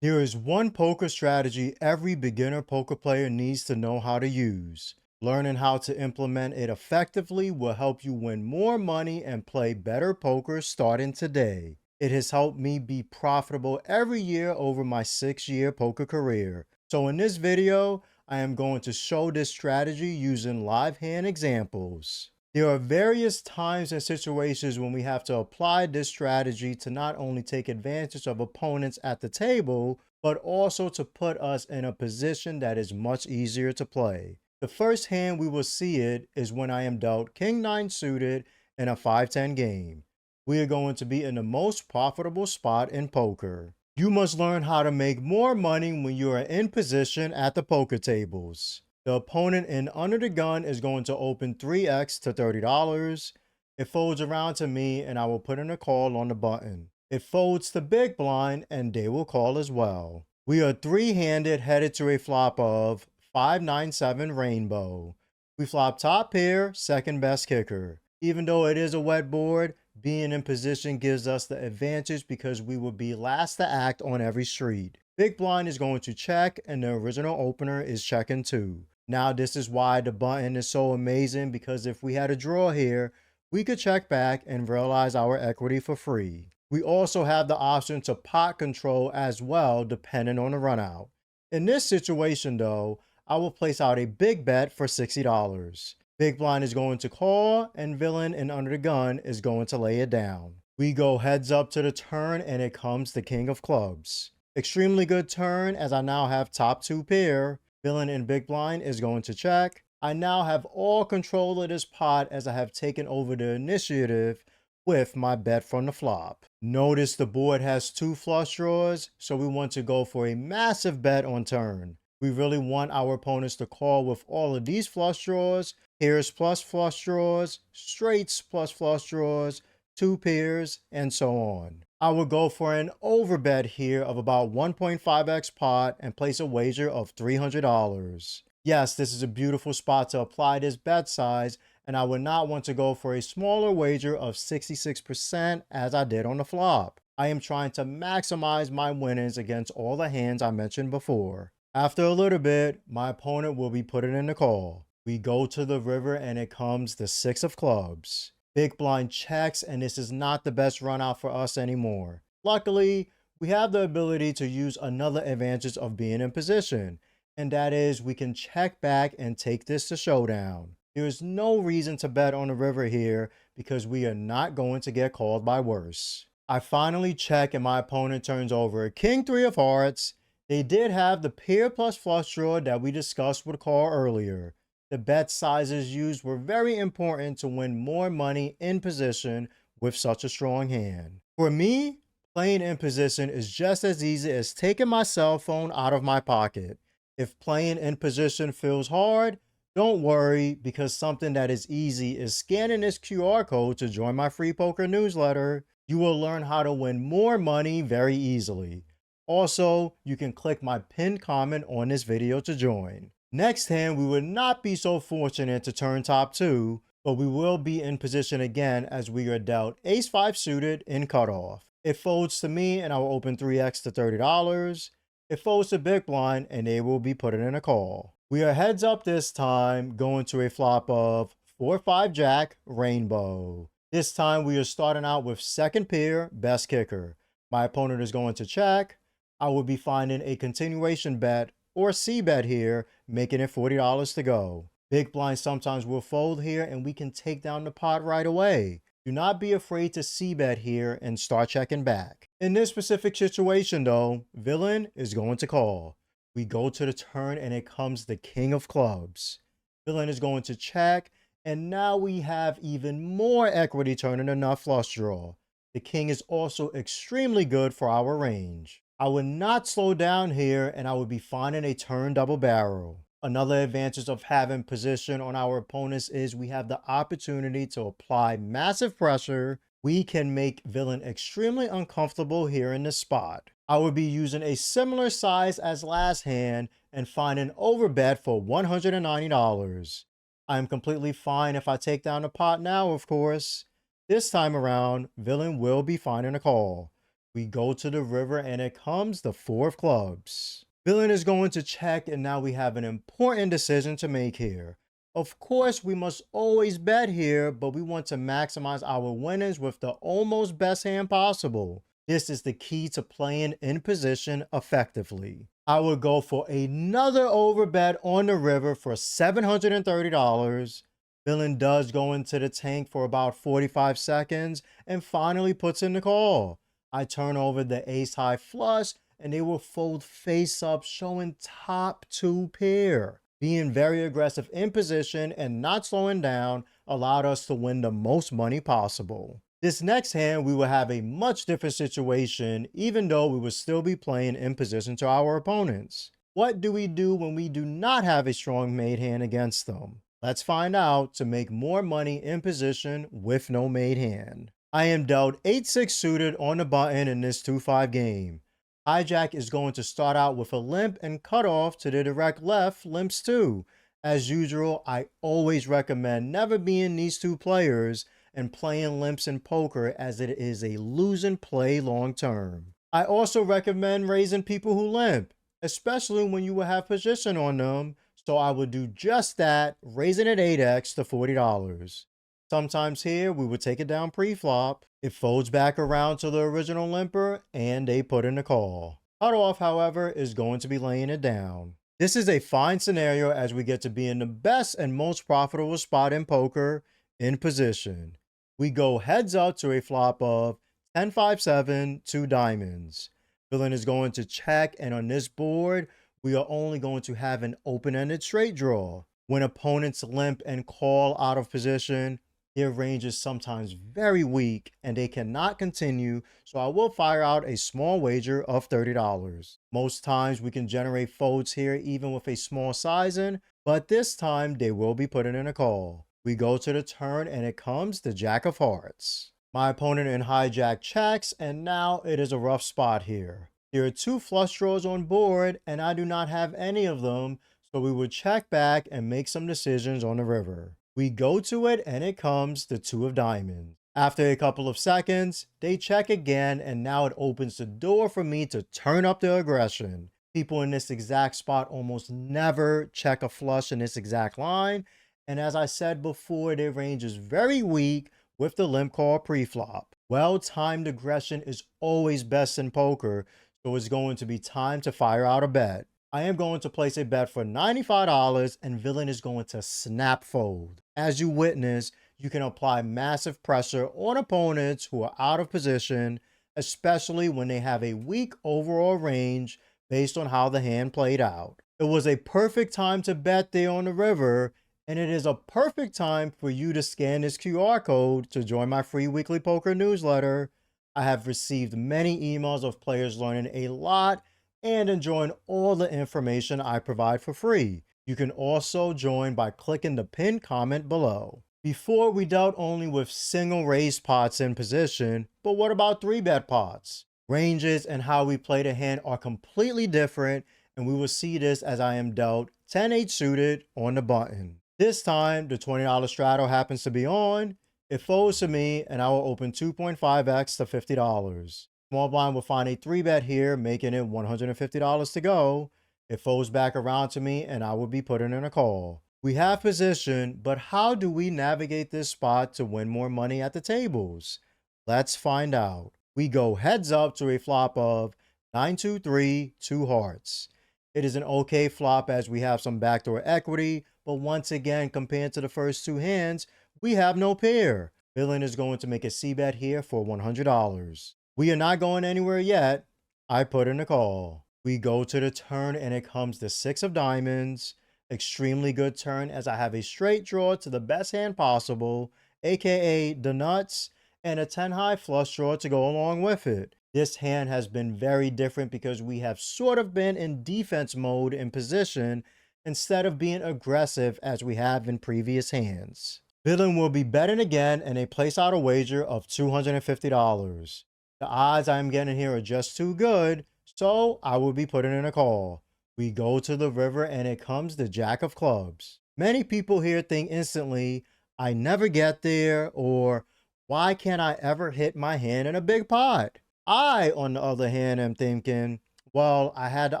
There is one poker strategy every beginner poker player needs to know how to use. Learning how to implement it effectively will help you win more money and play better poker starting today. It has helped me be profitable every year over my 6-year poker career. So in this video, I am going to show this strategy using live hand examples. There are various times and situations when we have to apply this strategy to not only take advantage of opponents at the table, but also to put us in a position that is much easier to play. The first hand we will see it is when I am dealt King 9 suited in a 5-10 game. We are going to be in the most profitable spot in poker. You must learn how to make more money when you are in position at the poker tables. The opponent in under the gun is going to open 3x to $30. It folds around to me and I will put in a call on the button. It folds to big blind and they will call as well. We are three-handed headed to a flop of 5-9-7 rainbow. We flop top pair, second best kicker. Even though it is a wet board, being in position gives us the advantage because we will be last to act on every street. Big blind is going to check and the original opener is checking too. Now this is why the button is so amazing, because if we had a draw here, we could check back and realize our equity for free. We also have the option to pot control as well depending on the run out. In this situation though, I will place out a big bet for $60. Big blind is going to call and villain and under the gun is going to lay it down. We go heads up to the turn and it comes the king of clubs. Extremely good turn as I now have top two pair. Villain in big blind is going to check. I now have all control of this pot as I have taken over the initiative with my bet from the flop. Notice the board has two flush draws, so we want to go for a massive bet on turn. We really want our opponents to call with all of these flush draws, pairs plus flush draws, straights plus flush draws, two pairs, and so on. I would go for an overbet here of about 1.5x pot and place a wager of $300. Yes, this is a beautiful spot to apply this bet size, and I would not want to go for a smaller wager of 66% as I did on the flop. I am trying to maximize my winnings against all the hands I mentioned before. After a little bit, my opponent will be putting in the call. We go to the river and it comes the 6 of clubs. Big blind checks and this is not the best run out for us anymore. Luckily, we have the ability to use another advantage of being in position, and that is we can check back and take this to showdown. There is no reason to bet on the river here because we are not going to get called by worse. I finally check and my opponent turns over king 3 of hearts. They did have the pair plus flush draw that we discussed with call earlier. The bet sizes used were very important to win more money in position with such a strong hand. For me, playing in position is just as easy as taking my cell phone out of my pocket. If playing in position feels hard, don't worry, because something that is easy is scanning this QR code to join my free poker newsletter. You will learn how to win more money very easily. Also, you can click my pinned comment on this video to join. Next hand, we would not be so fortunate to turn top two, but we will be in position again as we are dealt ace 5 suited in cutoff. It folds to me and I will open 3x to $30. It folds to big blind and they will be putting in a call. We are heads up this time, going to a flop of 4-5 jack rainbow. This time we are starting out with second pair, best kicker. My opponent is going to check. I will be finding a continuation bet or C bet here, making it $40 to go. Big blind sometimes will fold here and we can take down the pot right away. Do not be afraid to C bet here and start checking back. In this specific situation though, villain is going to call. We go to the turn and it comes the king of clubs. Villain is going to check and now we have even more equity turning a nut flush draw. The king is also extremely good for our range. I would not slow down here and I would be finding a turn double barrel. Another advantage of having position on our opponents is we have the opportunity to apply massive pressure. We can make villain extremely uncomfortable here in this spot. I would be using a similar size as last hand and find an overbet for $190. I am completely fine if I take down the pot now, of course. This time around, villain will be finding a call. We go to the river and it comes the four of clubs. Villain is going to check, and now we have an important decision to make here. Of course, we must always bet here, but we want to maximize our winnings with the almost best hand possible. This is the key to playing in position effectively. I would go for another overbet on the river for $730. Villain does go into the tank for about 45 seconds and finally puts in the call. I turn over the ace high flush and they will fold face up, showing top two pair. Being very aggressive in position and not slowing down allowed us to win the most money possible. This next hand, we will have a much different situation, even though we will still be playing in position to our opponents. What do we do when we do not have a strong made hand against them? Let's find out to make more money in position with no made hand. I am dealt 8-6 suited on the button in this 2-5 game. Hijack is going to start out with a limp and cut off to the direct left, limps 2. As usual, I always recommend never being these two players and playing limps in poker, as it is a losing play long term. I also recommend raising people who limp, especially when you will have position on them, so I would do just that, raising at 8x to $40. Sometimes here, we would take it down pre-flop. It folds back around to the original limper, and they put in the call. Cutoff, however, is going to be laying it down. This is a fine scenario as we get to be in the best and most profitable spot in poker, in position. We go heads up to a flop of 10-5-7, 2 diamonds. Villain is going to check, and on this board, we are only going to have an open-ended straight draw. When opponents limp and call out of position, their range is sometimes very weak and they cannot continue, so I will fire out a small wager of $30. Most times we can generate folds here even with a small sizing, but this time they will be putting in a call. We go to the turn and it comes the Jack of Hearts. My opponent in hijack checks, and now it is a rough spot here. There are 2 flush draws on board and I do not have any of them, so we would check back and make some decisions on the river. We go to it and it comes the 2 of diamonds. After a couple of seconds, they check again, and now it opens the door for me to turn up the aggression. People in this exact spot almost never check a flush in this exact line, and as I said before, their range is very weak with the limp call pre-flop. Well-timed aggression is always best in poker, so it's going to be time to fire out a bet. I am going to place a bet for $95 and Villain is going to snap fold. As you witness, you can apply massive pressure on opponents who are out of position, especially when they have a weak overall range based on how the hand played out. It was a perfect time to bet there on the river, and it is a perfect time for you to scan this QR code to join my free weekly poker newsletter. I have received many emails of players learning a lot and enjoying all the information I provide for free. You can also join by clicking the pinned comment below. Before, we dealt only with single raised pots in position, but what about 3-bet pots? Ranges and how we play the hand are completely different, and we will see this as I am dealt 10-8 suited on the button. This time, the $20 straddle happens to be on. It folds to me, and I will open 2.5x to $50. Small blind will find a 3-bet here, making it $150 to go. It folds back around to me, and I will be putting in a call. We have position, but how do we navigate this spot to win more money at the tables? Let's find out. We go heads up to a flop of 9-2-3, 2 hearts. It is an okay flop as we have some backdoor equity, but once again, compared to the first 2 hands, we have no pair. Villain is going to make a C-bet here for $100. We are not going anywhere yet. I put in a call. We go to the turn and it comes the 6 of diamonds. Extremely good turn as I have a straight draw to the best hand possible, aka the nuts, and a 10 high flush draw to go along with it. This hand has been very different because we have sort of been in defense mode in position instead of being aggressive as we have in previous hands. Villain will be betting again and they place out a wager of $250. The odds I'm getting here are just too good, so I will be putting in a call. We go to the river and it comes the Jack of Clubs. Many people here think instantly, I never get there, or why can't I ever hit my hand in a big pot? I, on the other hand, am thinking, well, I had the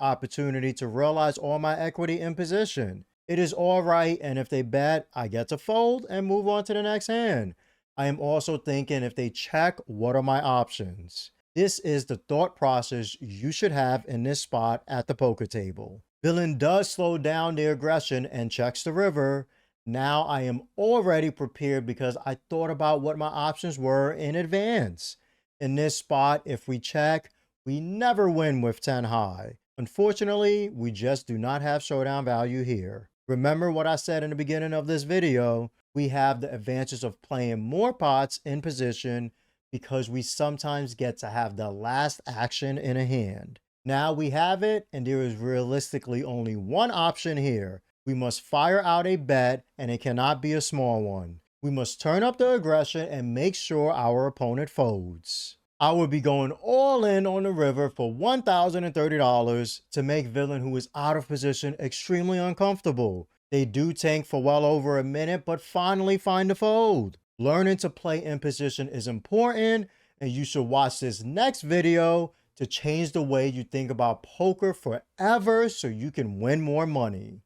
opportunity to realize all my equity in position. It is all right, and if they bet, I get to fold and move on to the next hand. I am also thinking, if they check, what are my options? This is the thought process you should have in this spot at the poker table. Villain does slow down their aggression and checks the river. Now I am already prepared because I thought about what my options were in advance. In this spot, if we check, we never win with 10 high. Unfortunately, we just do not have showdown value here. Remember what I said in the beginning of this video, we have the advantage of playing more pots in position because we sometimes get to have the last action in a hand. Now we have it, and there is realistically only one option here. We must fire out a bet, and it cannot be a small one. We must turn up the aggression and make sure our opponent folds. I would be going all in on the river for $1,030 to make Villain, who is out of position, extremely uncomfortable. They do tank for well over a minute, but finally find a fold. Learning to play in position is important, and you should watch this next video to change the way you think about poker forever so you can win more money.